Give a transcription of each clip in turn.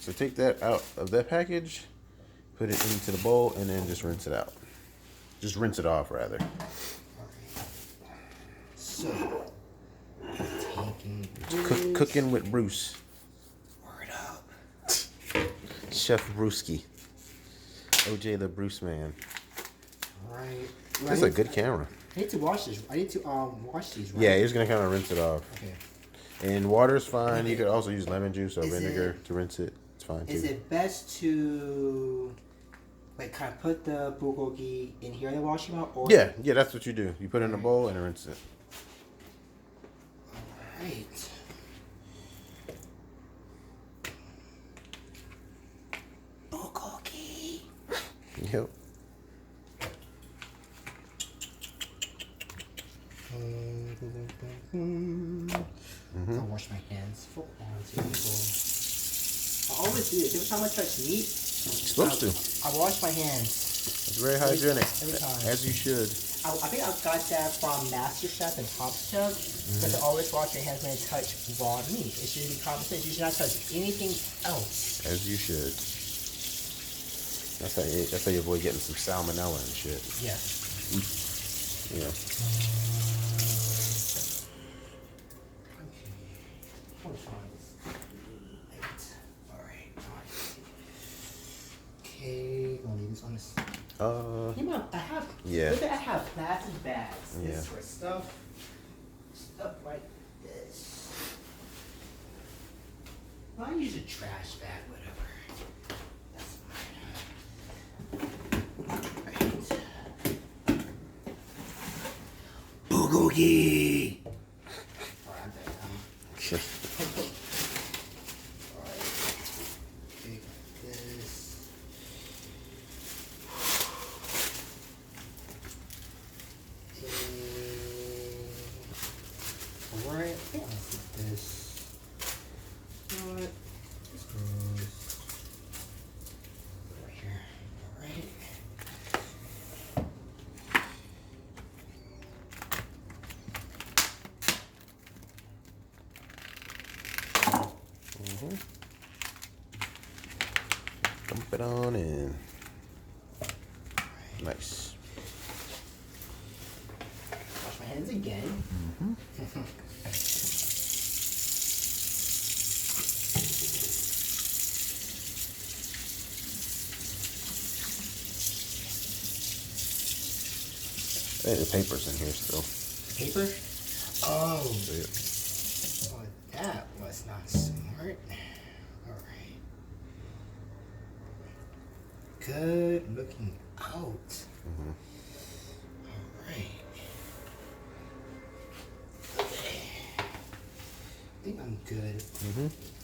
So take that out of that package, put it into the bowl, and then just rinse it out. Just rinse it off, rather. So, Cooking with Bruce. Word up. Chef Brewski. OJ the Bruce Man. Alright. That's a good camera. I need to wash this. I need to wash these, right? Yeah, you're just gonna kind of rinse it off. Okay. And water's fine. You could also use lemon juice or vinegar to rinse it. It's fine too. Is it best to kind of put the bulgogi in here and wash them out? Or Yeah, that's what you do. You put it in a bowl and rinse it. Alright. Bulgogi. Yep. I'll wash my hands for quality. I always do this. Every time I touch meat, You're supposed to. I wash my hands. It's very hygienic. Every time. As you should. I think I got that from Master Chef and Top Chef. Because I always wash your hands when you touch raw meat. It should be common sense. You should not touch anything else. As you should. That's how you avoid getting some salmonella and shit. Yeah. Yeah. Okay, gonna leave this on this. You know, I have. Yeah. Look, I have plastic bags. Yeah. This for stuff like this. Well, I use a trash bag, whatever. That's fine. Right. Bulgogi. Alright, I'm done. Alright. Take this. Alright, I think I'll put this. Alright. This goes right here. Alright. Dump it on in. Nice. Wash my hands again. Hey, the paper's in here still. Paper? Oh. Yep. Oh, that was not smart. Alright. Good looking out. Alright. Okay. I think I'm good.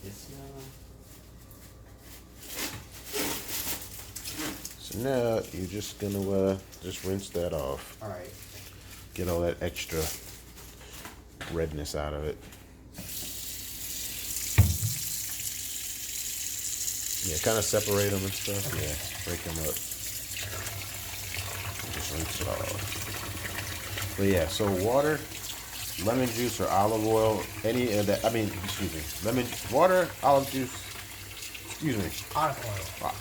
This now. So now you're just gonna just rinse that off. Alright. Get all that extra redness out of it. Yeah, kind of separate them and stuff. Okay. Yeah, break them up. And just rinse it off. But yeah, so water, lemon juice or olive oil, any of that. Water, olive juice. Excuse me. Olive oil.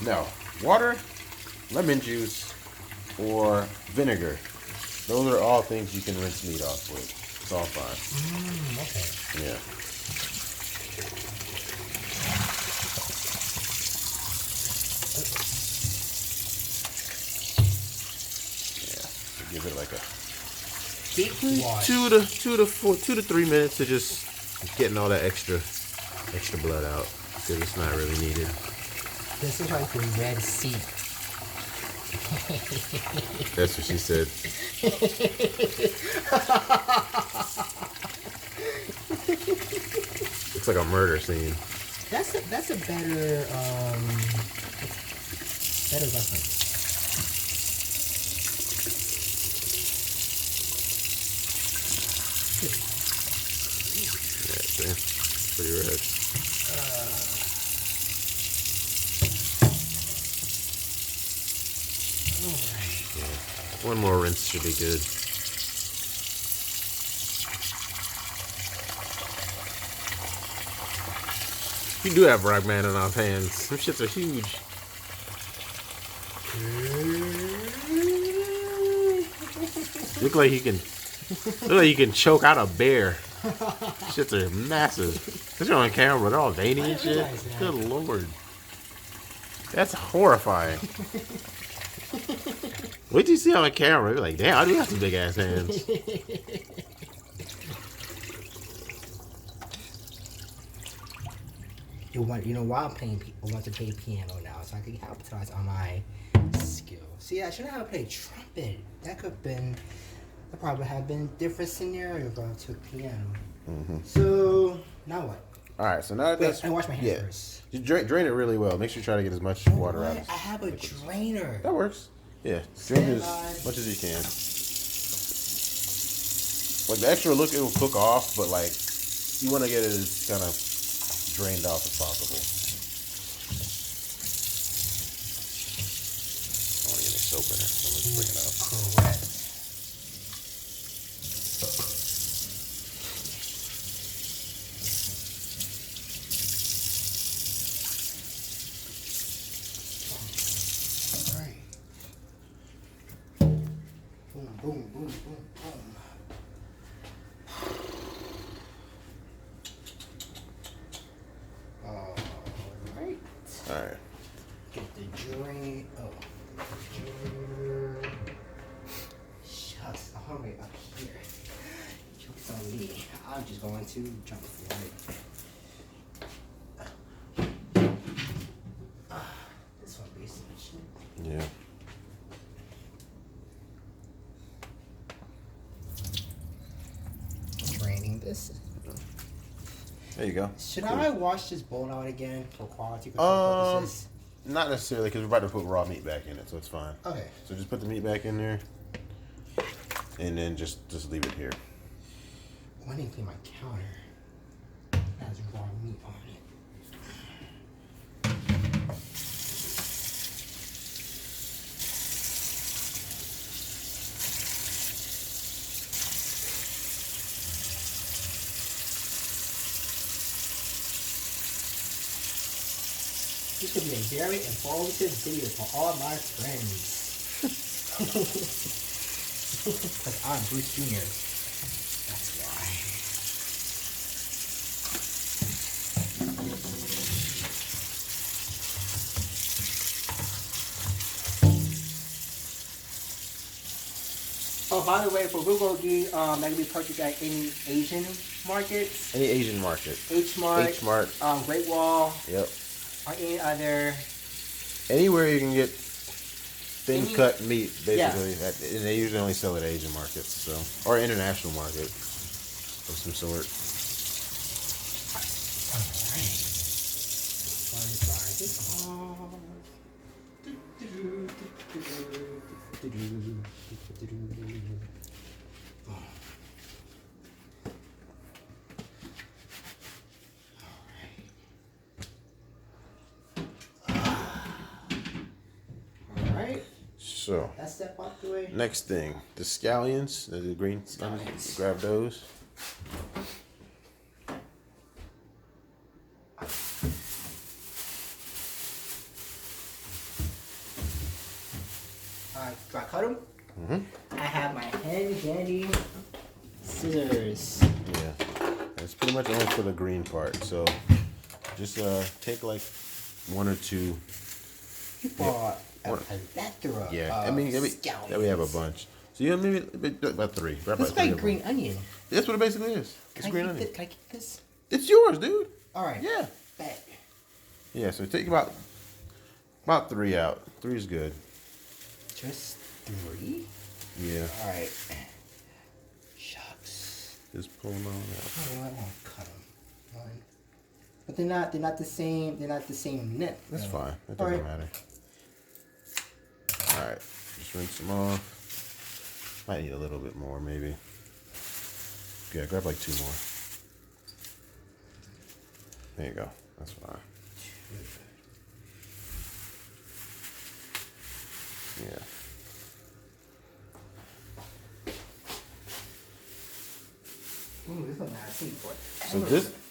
No, water, lemon juice, or vinegar. Those are all things you can rinse meat off with. It's all fine. Okay. Yeah. Give it like a Deep wash. 2 to 3 minutes to just getting all that extra blood out because it's not really needed. This is like the Red Sea. That's what she said. It's like a murder scene. That's a better reference. Yeah, see? Pretty red. Alright. Yeah. One more rinse should be good. We do have Rockman in our hands. Them shits are huge. Look like he can choke out a bear. Shits are massive. These are on camera. They're all veiny and shit. Good lord. That's horrifying. Wait till you see on camera. You're like, damn, I do have some big ass hands. You know why I want to play piano now, so I can capitalize on my skill. See, I shouldn't have played trumpet. That probably have been a different scenario going to piano. So now what? All right, so now that's. I wash my hands first. You drain it really well. Make sure you try to get as much water out. I have a drainer. That works. Yeah, drain as much as you can. Like the extra look, it will cook off, but like you want to get it as kind of drained off as possible. I want to get any soap in it, so let's bring it out. Correct. All right. Boom, boom, boom, boom, boom. All right. Get the drain. Oh. Shucks, I'm hungry up here. Joke's on me. I'm just going to jump for it. This one basically shit. Yeah. Draining this. There you go. Should I wash this bowl out again for quality control purposes? Not necessarily, because we're about to put raw meat back in it, so it's fine. Okay. So just put the meat back in there, and then just leave it here. I need to clean my counter. It has raw meat on it. This could be a very informative video for all my friends. Because I'm Bruce Jr. That's why. Oh, by the way, for Bulgogi, that can be purchased at any Asian markets. Any Asian market. H-Mart. H-Mart. Great Wall. Yep. Or any other. Anywhere you can get thin cut meat, basically. Yeah. And they usually only sell at Asian markets, so, or international market of some sort. So, that's that part the way. Next thing, the scallions, the green onions, grab those. Do I cut them? I have my handy scissors. Yeah, that's pretty much only for the green part. So, just take like one or two. You bought a plethora. Yeah, I mean, we have a bunch. So yeah, maybe about three. It's like green onion. That's what it basically is. It's green onion. Can I keep this? It's yours, dude. All right. Yeah. Bet. Yeah. So take about three out. Three is good. Just three? Yeah. All right. Shucks. Just pull them all out. Oh, I won't cut them. One. But they're not the same. They're not the same nip. That's fine. That doesn't matter. All right. Just rinse them off. Might need a little bit more, maybe. Yeah, grab like 2 more. There you go. That's fine. Yeah. Ooh, this one I've seen before.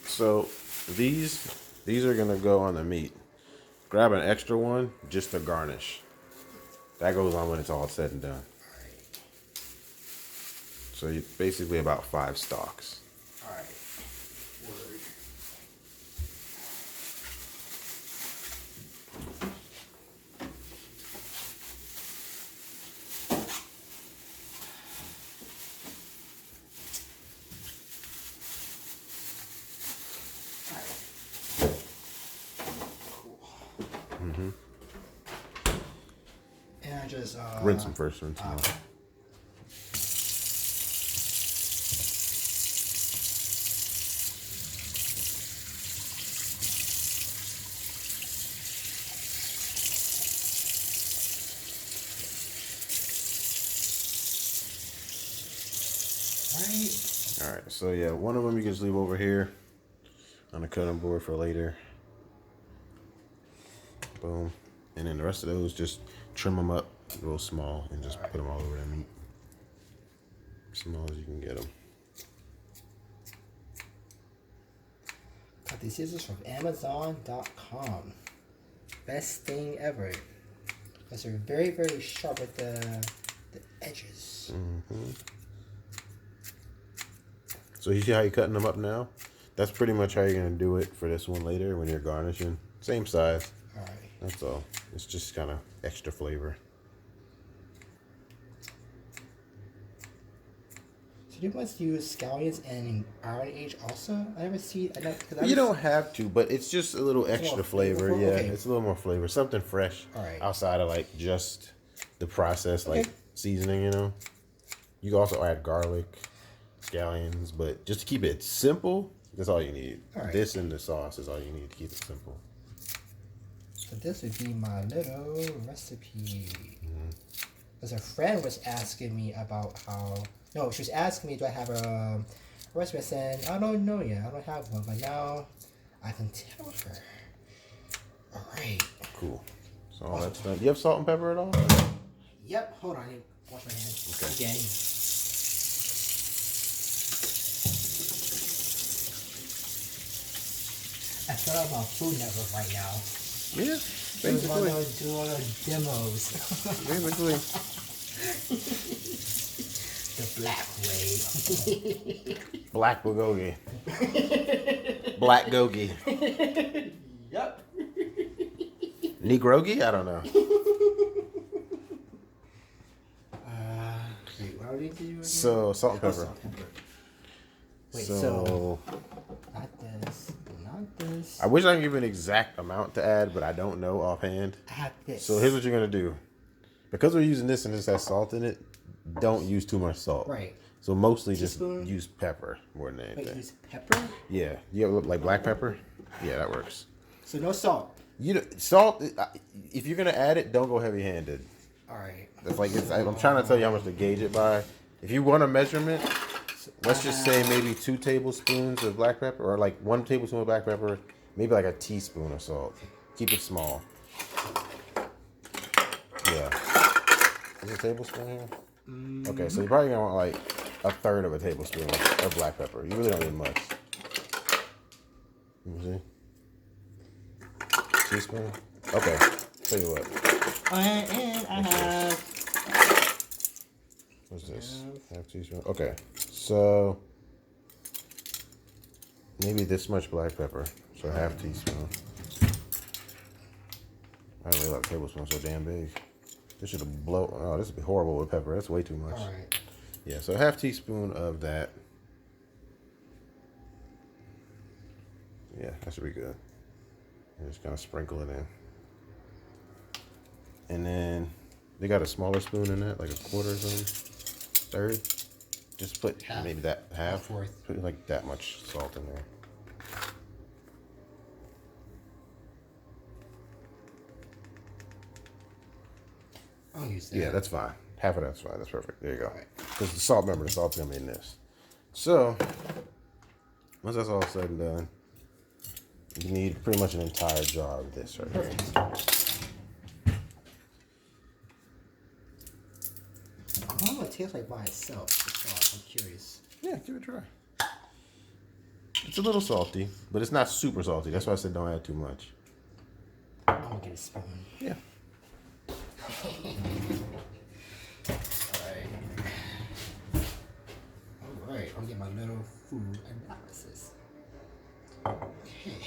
So these These are gonna go on the meat. Grab an extra one just to garnish. That goes on when it's all said and done. Alright. So you basically about 5 stalks. Alright. Word. And I just Rinse them first. Rinse them out. Right. All right. So yeah, one of them you can just leave over here on the cutting board for later. Boom. And then the rest of those, just trim them up real small and just put them all over that meat. Small as you can get them. Got these scissors from Amazon.com. Best thing ever. Because they're very, very sharp at the edges. Mm-hmm. So you see how you're cutting them up now? That's pretty much how you're going to do it for this one later when you're garnishing. Same size. Alright. That's all. It's just kind of extra flavor. So you must use scallions and iron age also? I never see. You don't have to, but it's just a little extra flavor. flavorful? Yeah, Okay. it's a little more flavor. Something fresh outside of like just the process, like seasoning, you know. You can also add garlic, scallions, but just to keep it simple, that's all you need. This and the sauce is all you need to keep it simple. So this would be my little recipe. Because a friend was asking me about how... No, she was asking me, do I have a recipe? I said, I don't know yet. I don't have one. But now I can tell her. Alright. Cool. So all that's done. Do you have salt and pepper at all? Yep. Hold on. I need to wash my hands again. I feel like I'm on Food Network right now. Yeah. Basically. Do all the demos. Basically. The black way. Black Bulgogi. Black Gogi. Yep. Negrogi? I don't know. Wait, what did you do again? So, salt and pepper. Salt and pepper. Wait, so not this, not this. I wish I could give you an exact amount to add, but I don't know offhand. I have this. So here's what you're gonna do. Because we're using this and this has salt in it, don't use too much salt. Right. So mostly Teaspoon? just use pepper more than anything. Wait, use pepper? Yeah. You have like black pepper? Yeah, that works. So no salt. Salt. If you're gonna add it, don't go heavy-handed. All right. It's like I'm trying to tell you how much to gauge it by. If you want a measurement, let's just say maybe 2 tablespoons of black pepper, or like 1 tablespoon of black pepper, maybe like a teaspoon of salt. Keep it small. Yeah. Is a tablespoon here? Okay, so you're probably gonna want like 1/3 of a tablespoon of black pepper. You really don't need much. Let me see. Teaspoon? Okay, tell you what. And I have... What's this? Half teaspoon. Okay, so maybe this much black pepper. So half teaspoon. I don't really like tablespoons so damn big. This should blow. Oh, this would be horrible with pepper. That's way too much. All right. Yeah, so half teaspoon of that. Yeah, that should be good. And just kind of sprinkle it in. And then they got a smaller spoon in that, like 1/4 or something. 1/3. Just put Half. maybe that half. 1/4. Put like that much salt in there. I'll use that. Yeah, that's fine. Half of that's fine. That's perfect. There you go. Right. Because the salt, remember, the salt's gonna be in this. So once that's all said and done, you need pretty much an entire jar of this right here. I wonder what it tastes like by itself. I'm curious. Yeah, give it a try. It's a little salty, but it's not super salty. That's why I said don't add too much. I'm gonna get a spoon. Yeah. Alright, I'll get my little food analysis. Okay.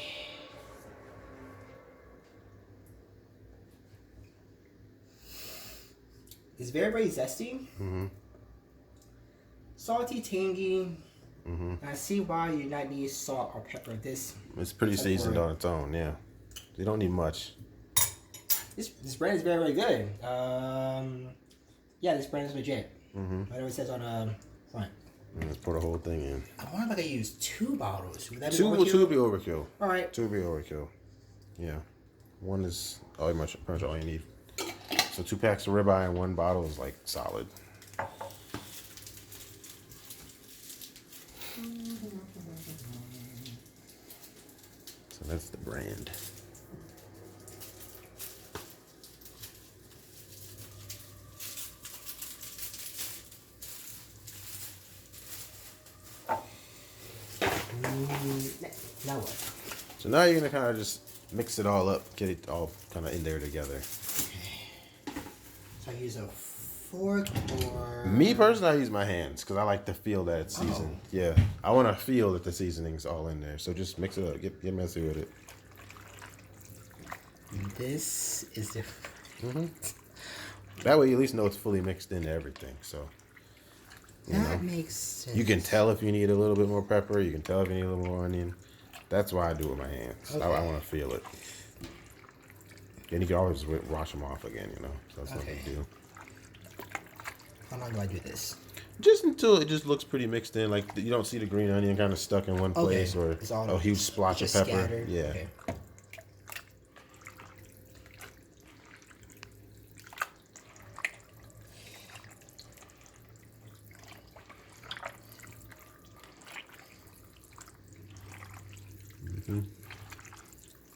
It's very, very zesty. Mm-hmm. Salty, tangy. Mm-hmm. I see why you not need salt or pepper. This It's pretty seasoned on its own, yeah. You don't need much. This brand is very, very good. Yeah, this brand is legit. Mm-hmm. Whatever it says on the front. Let's pour the whole thing in. I wonder if I could use 2 bottles. Would that be Two overkill? would be overkill. All right. 2 would be overkill. Yeah. One is pretty much all you need. So 2 packs of ribeye and 1 bottle is like solid. So that's the brand. Now what? So now you're gonna kind of just mix it all up, get it all kind of in there together. So I use a fork or... Me personally, I use my hands because I like to feel that it's seasoned. Oh. Yeah, I want to feel that the seasoning's all in there. So just mix it up, get messy with it. This is different. That way you at least know it's fully mixed into everything. So That makes sense. you can tell if you need a little bit more pepper. You can tell if you need a little more onion. That's why I do it with my hands. Okay. I want to feel it. And you can always wash them off again, you know. So that's no big deal. How long do I do this? Just until it just looks pretty mixed in. Like you don't see the green onion kind of stuck in one place or It's all a huge splotch of just pepper. scattered. Yeah. Okay.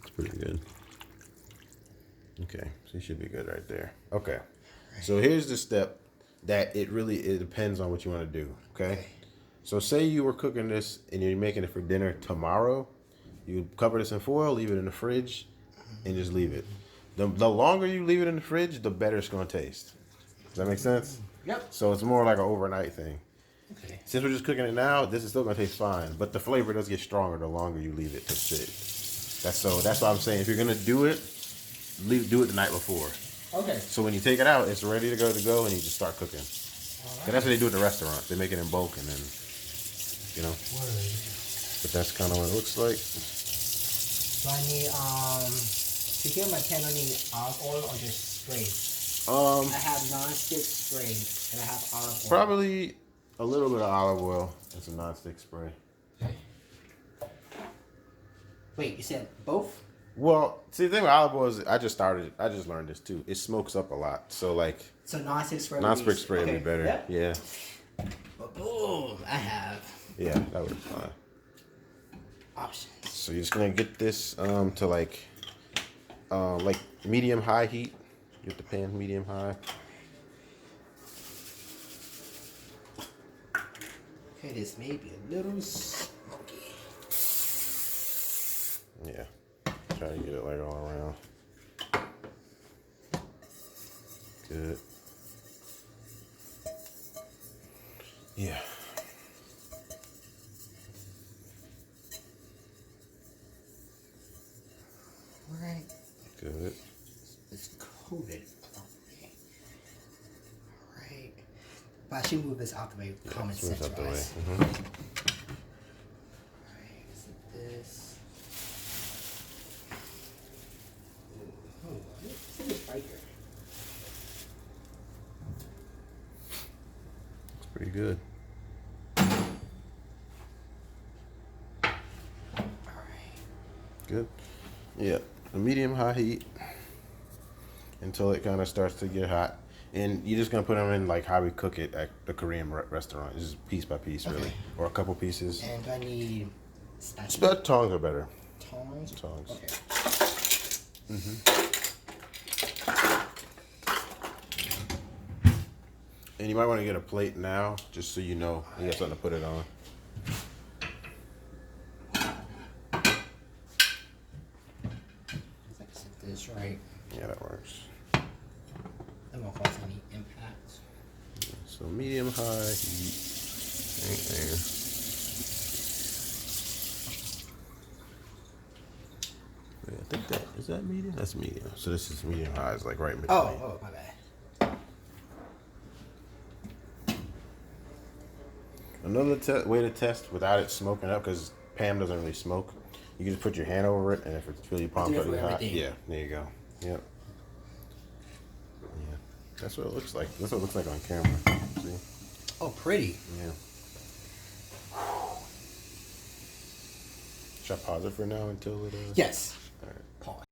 It's pretty good. Okay, so you should be good right there. Okay, so here's the step that it depends on what you want to do. Okay, so say you were cooking this and you're making it for dinner tomorrow, you cover this in foil, leave it in the fridge, and just leave it. The longer you leave it in the fridge, the better it's gonna taste. Does that make sense? Yep. So it's more like an overnight thing. Okay. Since we're just cooking it now, this is still gonna taste fine, but the flavor does get stronger the longer you leave it to sit. That's why I'm saying if you're gonna do it, do it the night before. Okay. So when you take it out, it's ready to go, and you just start cooking. Right. And that's what they do at the restaurants. They make it in bulk and then, you know. Word. But that's kind of what it looks like. Do I need to heal my pan? I need olive oil or just spray? I have non-stick spray and I have olive oil. Probably a little bit of olive oil and some non-stick spray. Okay. Wait, you said both? Well, see, the thing with olive oil is I just learned this too. It smokes up a lot. So like So non-stick spray. non-stick spray would be better. Yep. Yeah. But boom, I have Yeah, that would be fine. options. So you're just gonna get this to like medium high heat. Get the pan medium high. Okay, this may be a little smoky. Yeah. Try to get it like all around. Good. Yeah. Alright. Good. It's coated properly. Alright. But I should move this out the way. Common sense, Out the way. guys. Mm-hmm. Alright, so this. Oh, what's this right here? It's pretty good. Alright. Good. Yeah. A medium high heat until it kind of starts to get hot. And you're just going to put them in like how we cook it at the Korean restaurant. Just piece by piece, really. Or a couple pieces. And I need spatula. Tongs are better. Tongs? Tongs. Okay. And you might want to get a plate now, just so you know you got something to put it on. just right. Yeah, that works. That won't cause any impact. So medium high heat right there. Yeah, I think that is that medium. That's medium. So this is medium high. Is like right in between. Oh, my bad. Another way to test without it smoking up, because Pam doesn't really smoke. You can just put your hand over it, and if it's really palm Do it for hot, everything. yeah, there you go. Yep. Yeah, that's what it looks like. That's what it looks like on camera. See? Oh, pretty. Yeah. Should I pause it for now until it? Yes.